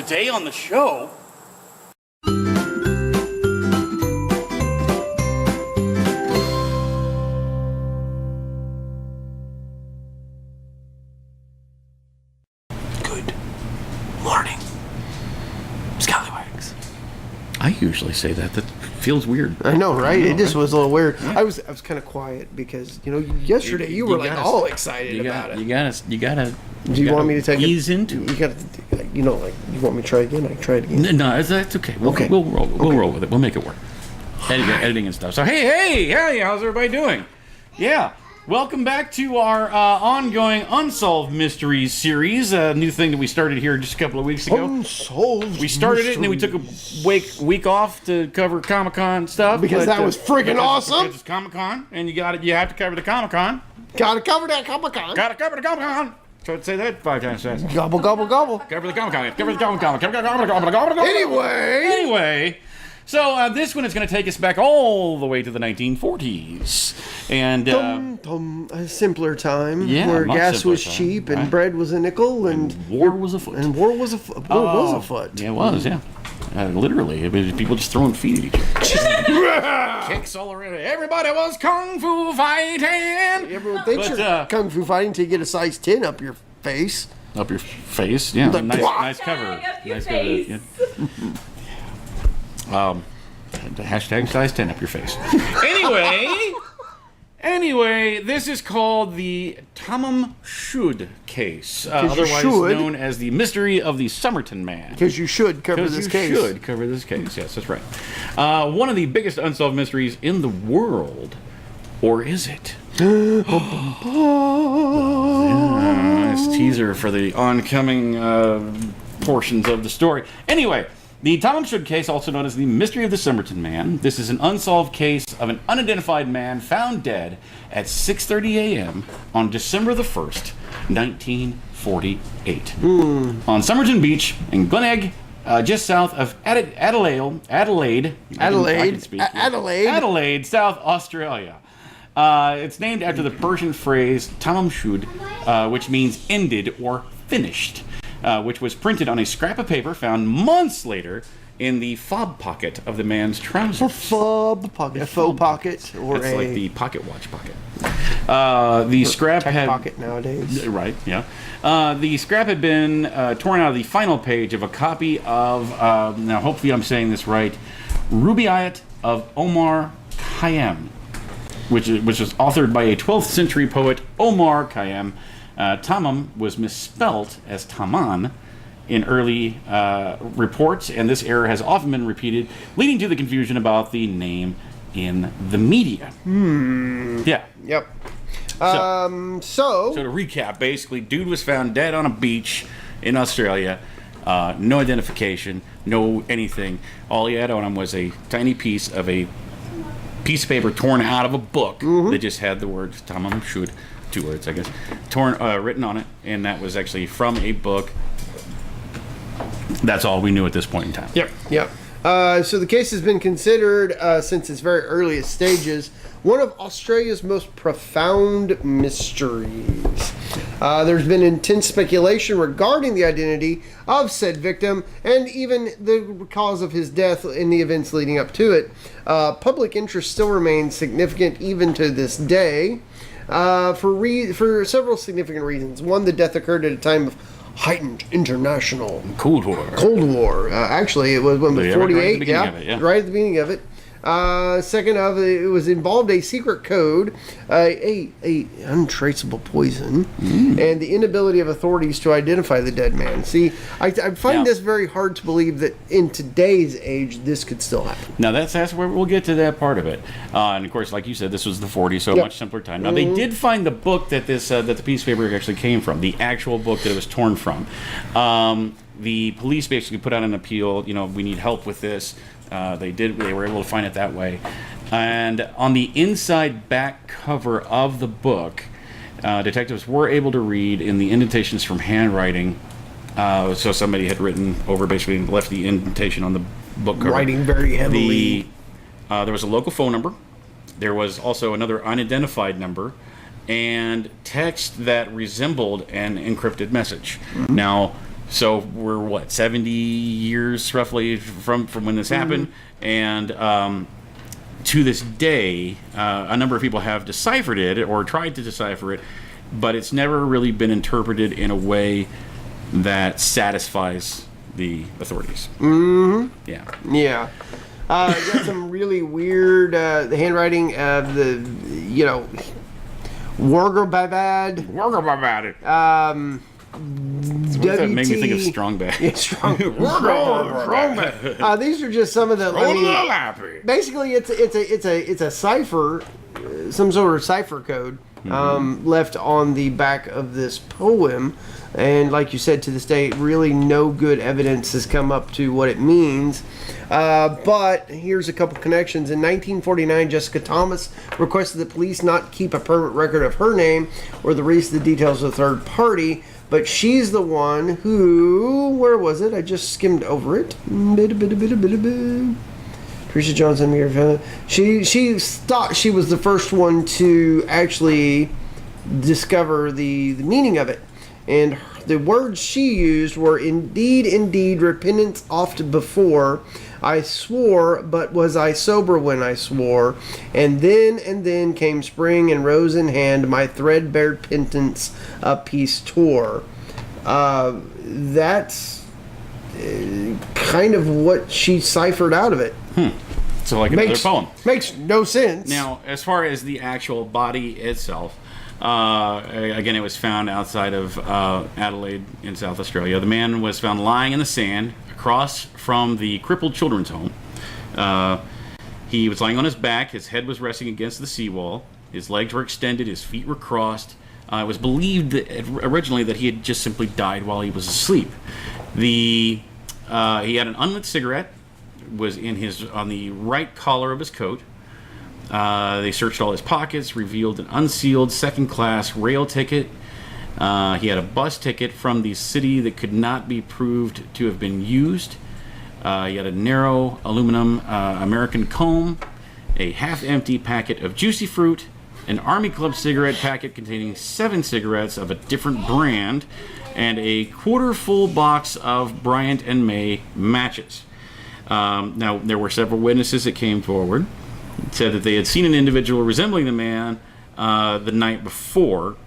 Today on the show... Good morning, Scallywags. I usually say that. That feels weird. I know, right? It just was a little weird. I was kind of quiet because, yesterday you were like all excited about it. You gotta. Do you want me to take ease into it? You gotta, you want me to try again? I can try it again. No, that's okay. We'll roll with it. We'll make it work. Editing and stuff. So hey, how's everybody doing? Yeah. Welcome back to our ongoing Unsolved Mysteries series, a new thing that we started here just a couple of weeks ago. Unsolved We started it, and then we took a week off to cover Comic-Con stuff. Because that was freaking awesome. Because it's Comic-Con, and you have to cover the Comic-Con. Gotta cover that Comic-Con. Gotta cover the Comic-Con. Try to say that 5 times fast. Gobble, gobble, gobble. Cover the Comic-Con. Cover the Comic-Con. Cover the Comic-Con. Anyway. So this one is going to take us back all the way to the 1940s, and a simpler time where gas was cheap and bread was a nickel and war was afoot. Yeah, it was. Yeah, literally, it was people just throwing feet at each other. Kicks all around. Everybody was kung fu fighting. Everyone thinks you're kung fu fighting until you get a size 10 up your face. Up your face, yeah. Nice cover. Nice cover. Hashtag size 10 up your face. Anyway, this is called the Tamam Shud case, otherwise known as the mystery of the Somerton Man. Because you should cover this case. Yes, that's right. One of the biggest unsolved mysteries in the world, or is it? Nice teaser for the oncoming portions of the story. Anyway. The Tamam Shud case, also known as the Mystery of the Somerton Man. This is an unsolved case of an unidentified man found dead at 6:30 a.m. on December the 1st, 1948. On Somerton Beach in Glenegg, just south of Adelaide, South Australia. It's named after the Persian phrase Tamam Shud, which means ended or finished. Which was printed on a scrap of paper found months later in the fob pocket of the man's trousers. A fob pocket, a faux pocket, or it's like the pocket watch pocket. The scrap had pocket nowadays, right? Yeah. The scrap had been torn out of the final page of a copy of now. Hopefully, I'm saying this right. Rubaiyat of Omar Khayyam, which was authored by a 12th century poet, Omar Khayyam. Tamam was misspelt as Taman in early reports, and this error has often been repeated, leading to the confusion about the name in the media. Yeah. Yep. So to recap, basically, dude was found dead on a beach in Australia. No identification, no anything. All he had on him was a tiny piece of paper torn out of a book that just had the words Tamam Shud. 2 words, I guess, written on it, and that was actually from a book. That's all we knew at this point in time. Yep. So the case has been considered, since its very earliest stages, one of Australia's most profound mysteries. There's been intense speculation regarding the identity of said victim and even the cause of his death in the events leading up to it. Public interest still remains significant even to this day. For several significant reasons. One, the death occurred at a time of heightened international Cold War. Actually, it was when 48. Right at the beginning of it. Second of it was involved a secret code, a untraceable poison, and the inability of authorities to identify the dead man. See, I find this very hard to believe that in today's age this could still happen. Now that's where we'll get to that part of it, and of course, like you said, this was the 40s, so a much simpler time. Now they did find the book that the piece of paper actually came from, the actual book that it was torn from. The police basically put out an appeal. We need help with this. They were able to find it that way. And on the inside back cover of the book, detectives were able to read in the indentations from handwriting. So somebody had written over, basically left the indentation on the book cover. Writing very heavily. There was a local phone number. There was also another unidentified number and text that resembled an encrypted message. Now, So we're what, 70 years roughly from when this happened, and to this day, a number of people have deciphered it or tried to decipher it, but it's never really been interpreted in a way that satisfies the authorities. Yeah. Yeah. Got some really weird the handwriting of the, Wargabad. That made me think of Strong Bad. Yeah, Strong Bad. These are just some of the. Basically, it's a cipher, some sort of cipher code left on the back of this poem, and like you said, to this day, really no good evidence has come up to what it means. But here's a couple connections. In 1949, Jessica Thomas requested the police not keep a permanent record of her name or the rest of the details of a third party. But she's the one who, where was it? I just skimmed over it. Teresa Johnson. She thought she was the first one to actually discover the meaning of it. And the words she used were, indeed, repentance oft before. I swore, but was I sober when I swore? And then came spring and rose in hand, my threadbare penance a piece tore. That's kind of what she ciphered out of it. So like another poem. Makes no sense. Now, as far as the actual body itself, again, it was found outside of Adelaide in South Australia. The man was found lying in the sand across from the crippled children's home. He was lying on his back. His head was resting against the seawall. His legs were extended. His feet were crossed. It was believed that originally that he had just simply died while he was asleep. He had an unlit cigarette, was on the right collar of his coat. They searched all his pockets, revealed an unsealed second-class rail ticket. He had a bus ticket from the city that could not be proved to have been used. He had a narrow aluminum American comb, a half-empty packet of juicy fruit, an Army Club cigarette packet containing 7 cigarettes of a different brand, and a quarter-full box of Bryant and May matches. Now, there were several witnesses that came forward, said that they had seen an individual resembling the man the night before.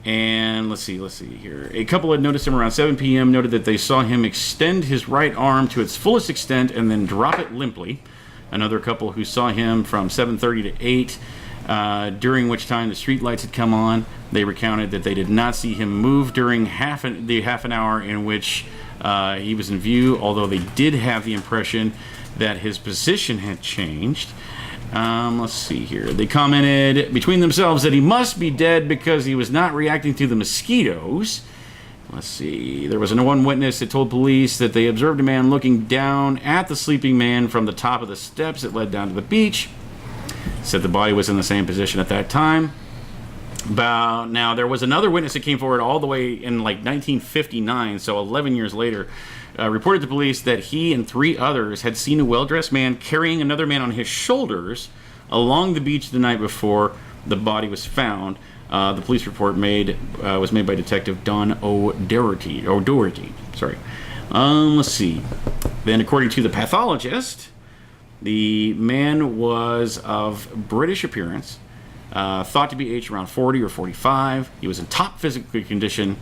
And let's see here. A couple had noticed him around 7 p.m., noted that they saw him extend his right arm to its fullest extent and then drop it limply. Another couple who saw him from 7:30 to 8, during which time the street lights had come on. They recounted that they did not see him move during half an hour in which he was in view, although they did have the impression that his position had changed. Let's see here. They commented between themselves that he must be dead because he was not reacting to the mosquitoes. Let's see. There was one witness that told police that they observed a man looking down at the sleeping man from the top of the steps that led down to the beach. Said the body was in the same position at that time. Now, there was another witness that came forward all the way in like 1959, so 11 years later, reported to police that he and 3 others had seen a well-dressed man carrying another man on his shoulders along the beach the night before the body was found. The police report was made by Detective Don O'Doherty. Sorry. Let's see. Then, according to the pathologist, the man was of British appearance, thought to be aged around 40 or 45. He was in top physical condition,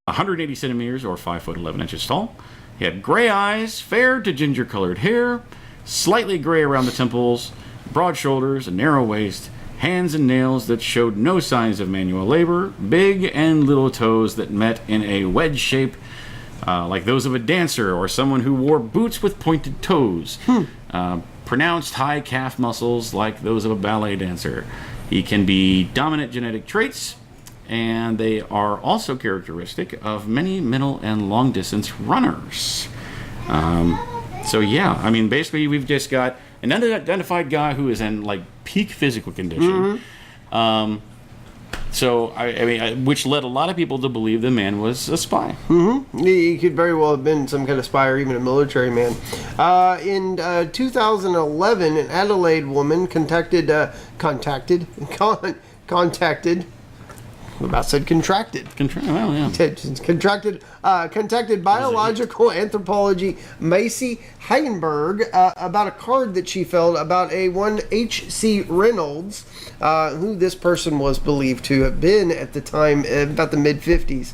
180 centimeters or 5 foot 11 inches tall. He had gray eyes, fair to ginger colored hair, slightly gray around the temples, broad shoulders, a narrow waist, hands and nails that showed no signs of manual labor, big and little toes that met in a wedge shape, like those of a dancer or someone who wore boots with pointed toes. Pronounced high calf muscles like those of a ballet dancer. He can be dominant genetic traits, and they are also characteristic of many middle and long distance runners. So yeah, I mean, basically we've just got an unidentified guy who is in like peak physical condition. So I mean, which led a lot of people to believe the man was a spy. He could very well have been some kind of spy or even a military man. In 2011, an Adelaide woman contacted about said contracted. Well, yeah. Contacted biological anthropology Macy Heidenberg about a card that she filled about a one H.C. Reynolds, who this person was believed to have been at the time, about the mid-50s.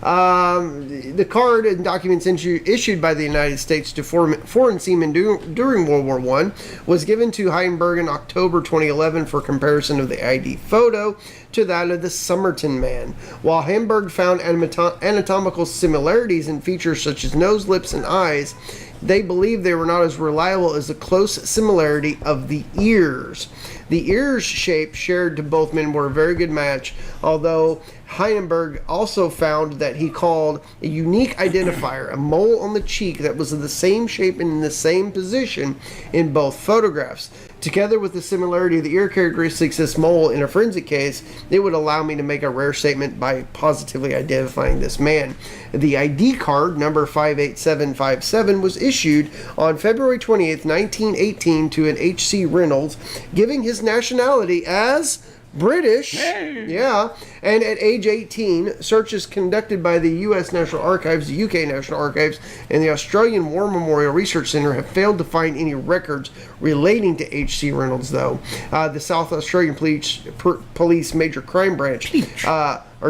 The card and documents issued by the United States to foreign seamen during World War I was given to Heidenberg in October 2011 for comparison of the ID photo to that of the Somerton Man. While Heidenberg found anatomical similarities in features such as nose, lips, and eyes, they believed they were not as reliable as the close similarity of the ears. The ears shape shared to both men were a very good match, although Heidenberg also found that he called a unique identifier, a mole on the cheek that was of the same shape and in the same position in both photographs. Together with the similarity of the ear characteristics of this mole in a forensic case, it would allow me to make a rare statement by positively identifying this man. The ID card, number 58757, was issued on February 28th, 1918 to an H.C. Reynolds, giving his nationality as British. Hey. Yeah. And at age 18, searches conducted by the U.S. National Archives, the UK National Archives, and the Australian War Memorial Research Centre have failed to find any records relating to H.C. Reynolds, though. The South Australian Police Major Crime Branch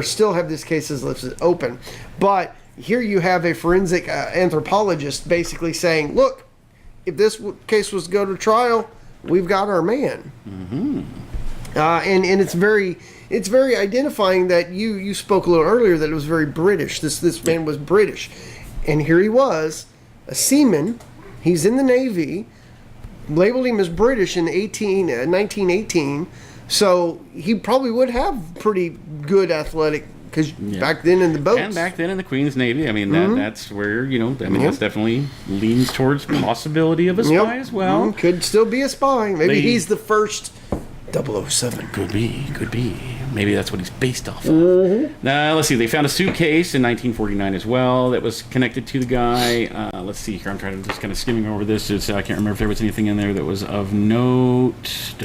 still have this case as listed open. But here you have a forensic anthropologist basically saying, look, if this case was to go to trial, we've got our man. Mm-hmm. And it's very identifying that you spoke a little earlier that it was very British. This man was British, and here he was, a seaman. He's in the Navy. Labeled him as British in 1918. So he probably would have pretty good athletic. Because back then in the boats. And back then in the Queen's Navy, I mean, that's where, that's definitely leans towards possibility of a spy as well. Could still be a spy. Maybe he's the first 007. Could be. Maybe that's what he's based off of. Let's see. They found a suitcase in 1949 as well that was connected to the guy. Let's see here. I'm trying to just kind of skimming over this. I can't remember if there was anything in there that was of note.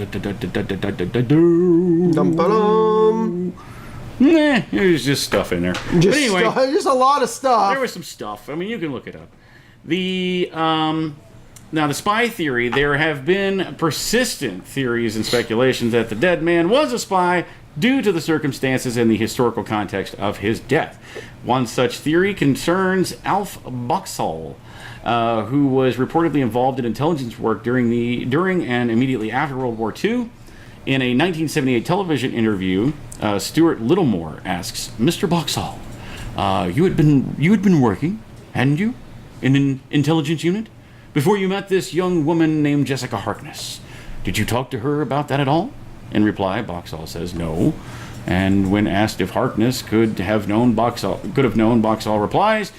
Nah, there's just stuff in there. But anyway, just a lot of stuff. There was some stuff. I mean, you can look it up. Now, the spy theory, there have been persistent theories and speculations that the dead man was a spy due to the circumstances and the historical context of his death. One such theory concerns Alf Boxall, who was reportedly involved in intelligence work during and immediately after World War II. In a 1978 television interview, Stuart Littlemore asks, "Mr. Boxall, you had been working, hadn't you, in an intelligence unit before you met this young woman named Jessica Harkness? Did you talk to her about that at all?" In reply, Boxall says no. And when asked if Harkness could have known, Boxall replies,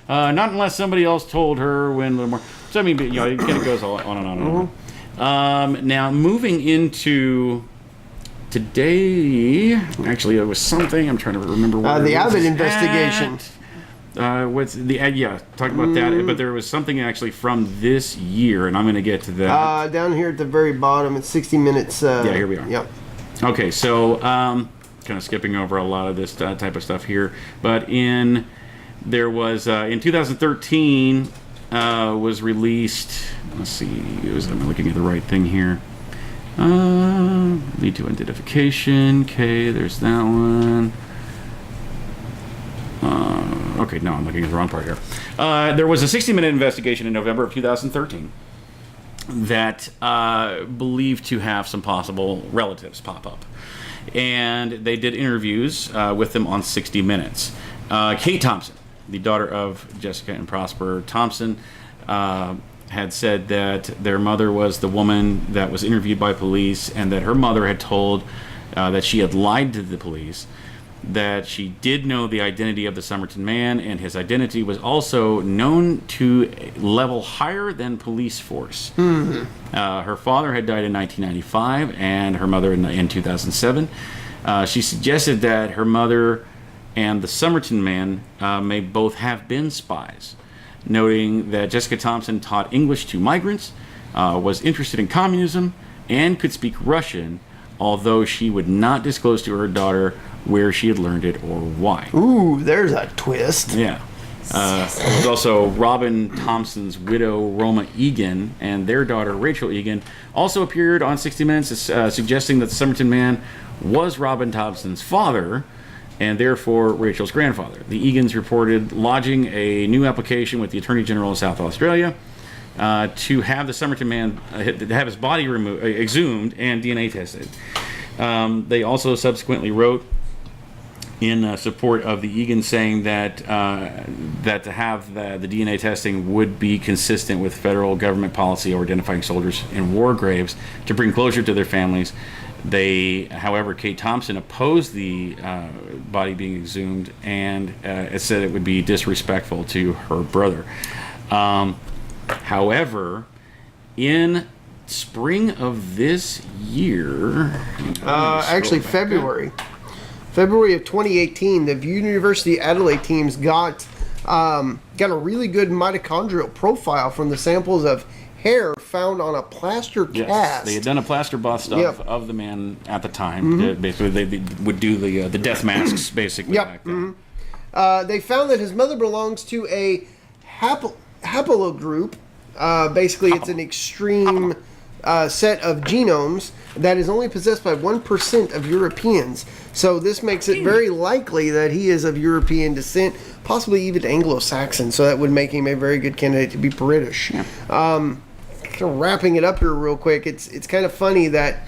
"Not unless somebody else told her." When Littlemore, so I mean, it kind of goes on and on and on. Now, moving into today, actually, there was something I'm trying to remember. The Abbott investigation. Talking about that. But there was something actually from this year, and I'm going to get to that. Down here at the very bottom, it's 60 minutes. Here we are. Yep. Okay, so kind of skipping over a lot of this type of stuff here, but in 2013. Was released. Let's see. I'm looking at the right thing here. Lead to identification. Okay, there's that one. Okay, no, I'm looking at the wrong part here. There was a 60-minute investigation in November of 2013 that believed to have some possible relatives pop up, and they did interviews with them on 60 Minutes. Kate Thompson, the daughter of Jessica and Prosper Thompson, had said that their mother was the woman that was interviewed by police, and that her mother had told that she had lied to the police, that she did know the identity of the Somerton Man, and his identity was also known to a level higher than police force. Her father had died in 1995, and her mother in 2007. She suggested that her mother and the Somerton Man may both have been spies, noting that Jessica Thompson taught English to migrants, was interested in communism, and could speak Russian, although she would not disclose to her daughter where she had learned it or why. Ooh, there's a twist. Yeah. It was also Robin Thompson's widow, Roma Egan, and their daughter, Rachel Egan, also appeared on 60 Minutes suggesting that the Somerton Man was Robin Thompson's father and therefore Rachel's grandfather. The Egans reported lodging a new application with the Attorney General of South Australia to have the Somerton Man, to have his body exhumed and DNA tested. They also subsequently wrote in support of the Egan, saying that that to have the DNA testing would be consistent with federal government policy of identifying soldiers in war graves to bring closure to their families. However, Kate Thompson opposed the body being exhumed and it said it would be disrespectful to her brother. However, in spring of this year, actually February of 2018, the University of Adelaide teams got a really good mitochondrial profile from the samples of hair found on a plaster cast. They had done a plaster bust of the man at the time. Basically, they would do the death masks basically back then. They found that his mother belongs to a haplogroup. Basically, it's an extreme set of genomes that is only possessed by 1% of Europeans. So this makes it very likely that he is of European descent, possibly even Anglo-Saxon. So that would make him a very good candidate to be British. Yeah. Wrapping it up here real quick, it's kind of funny that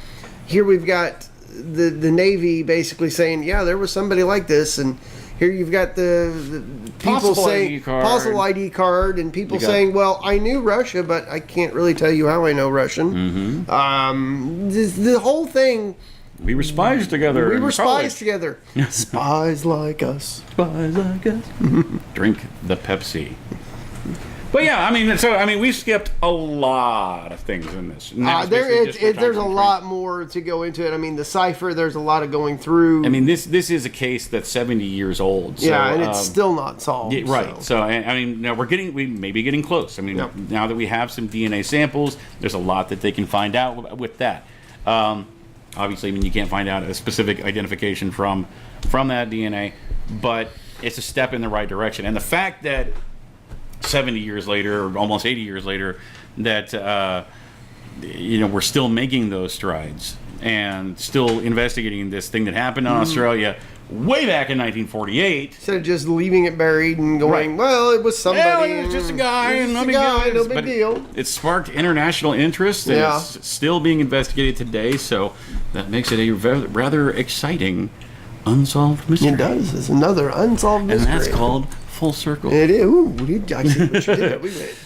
here we've got the Navy basically saying, yeah, there was somebody like this, and here you've got the people saying possible ID card, and people saying, well, I knew Russia, but I can't really tell you how I know Russian. The whole thing. We were spies together. We were spies together. Spies like us. Spies like us. Drink the Pepsi. But yeah, we skipped a lot of things in this. There's a lot more to go into it. I mean, the cipher, there's a lot of going through. I mean, this is a case that's 70 years old. So, yeah, and it's still not solved. Yeah, right. So, now we may be getting close. I mean, now that we have some DNA samples, there's a lot that they can find out with that. Obviously, you can't find out a specific identification from that DNA, but it's a step in the right direction. And the fact that 70 years later, or almost 80 years later, that we're still making those strides and still investigating this thing that happened in Australia way back in 1948. Instead of just leaving it buried and going, well, it was somebody. Well, it was just a guy, no big deal. It sparked international interest, and it's still being investigated today, so that makes it a rather exciting unsolved mystery. It does. It's another unsolved mystery. And that's called Full Circle. It is. Ooh, I see what you did. We did.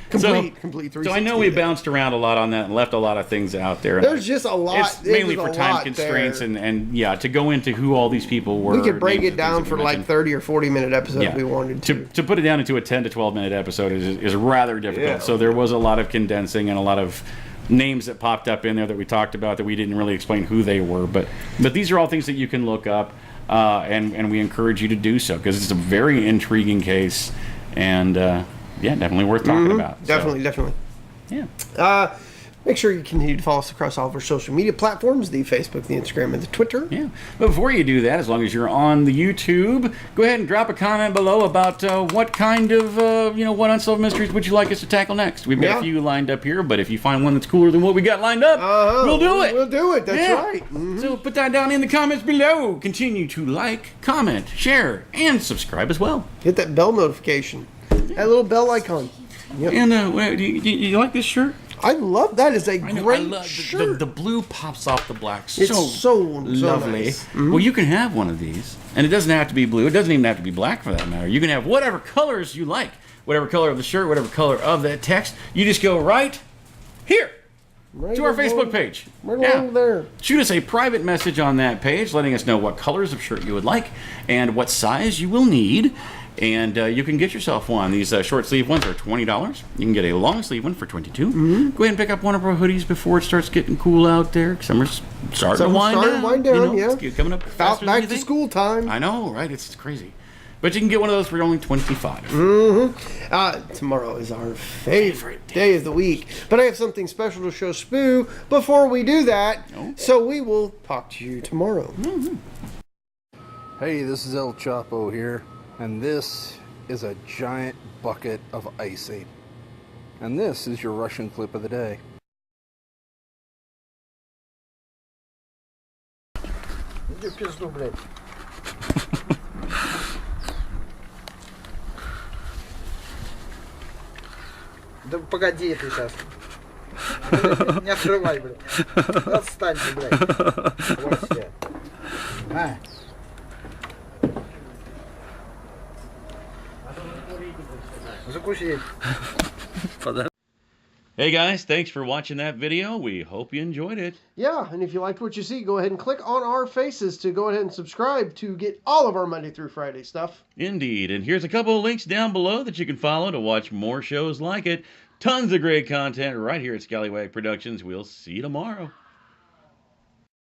Complete 360. So I know we bounced around a lot on that and left a lot of things out there. There's just a lot. It's mainly for time constraints and to go into who all these people were. We could break it down for like 30 or 40 minute episodes if we wanted to. To put it down into a 10 to 12 minute episode is rather difficult. Yeah. So there was a lot of condensing and a lot of names that popped up in there that we talked about that we didn't really explain who they were. But these are all things that you can look up. And we encourage you to do so because it's a very intriguing case and definitely worth talking about. Definitely. Yeah. Make sure you continue to follow us across all of our social media platforms, the Facebook, the Instagram, and the Twitter. Yeah. But before you do that, as long as you're on the YouTube, go ahead and drop a comment below about what kind of, what unsolved mysteries would you like us to tackle next. We've got a few lined up here, but if you find one that's cooler than what we got lined up, we'll do it. We'll do it. That's right. Mm-hmm. So put that down in the comments below. Continue to like, comment, share, and subscribe as well. Hit that bell notification. That little bell icon. Yep. And do you like this shirt? I love that. It's a great shirt. The blue pops off the black. It's so lovely. Nice. Mm-hmm. Well, you can have one of these, and it doesn't have to be blue. It doesn't even have to be black for that matter. You can have whatever colors you like, whatever color of the shirt, whatever color of that text. You just go right here to our Facebook page. Right there. Shoot us a private message on that page, letting us know what colors of shirt you would like and what size you will need. And you can get yourself one. These short sleeve ones are $20. You can get a long sleeve one for $22. Mm-hmm. Go ahead and pick up one of our hoodies before it starts getting cool out there. Summer's starting to wind down. It's coming up faster back to school time. I know, right? It's crazy. But you can get one of those for only $25. Mm-hmm. Tomorrow is our favorite day of the week. But I have something special to show Spoo before we do that. Okay. So we will talk to you tomorrow. Mm-hmm. Hey, this is El Chapo here, and this is a giant bucket of icing. And this is your Russian clip of the day. Иди в пизду, блядь. Да погоди ты сейчас. Не открывай, блядь. Отстань ты, блядь. Вообще. А. Закусить. Hey guys, thanks for watching that video. We hope you enjoyed it. Yeah, and if you liked what you see, go ahead and click on our faces to go ahead and subscribe to get all of our Monday through Friday stuff. Indeed. And here's a couple of links down below that you can follow to watch more shows like it. Tons of great content right here at Scallywag Productions. We'll see you tomorrow.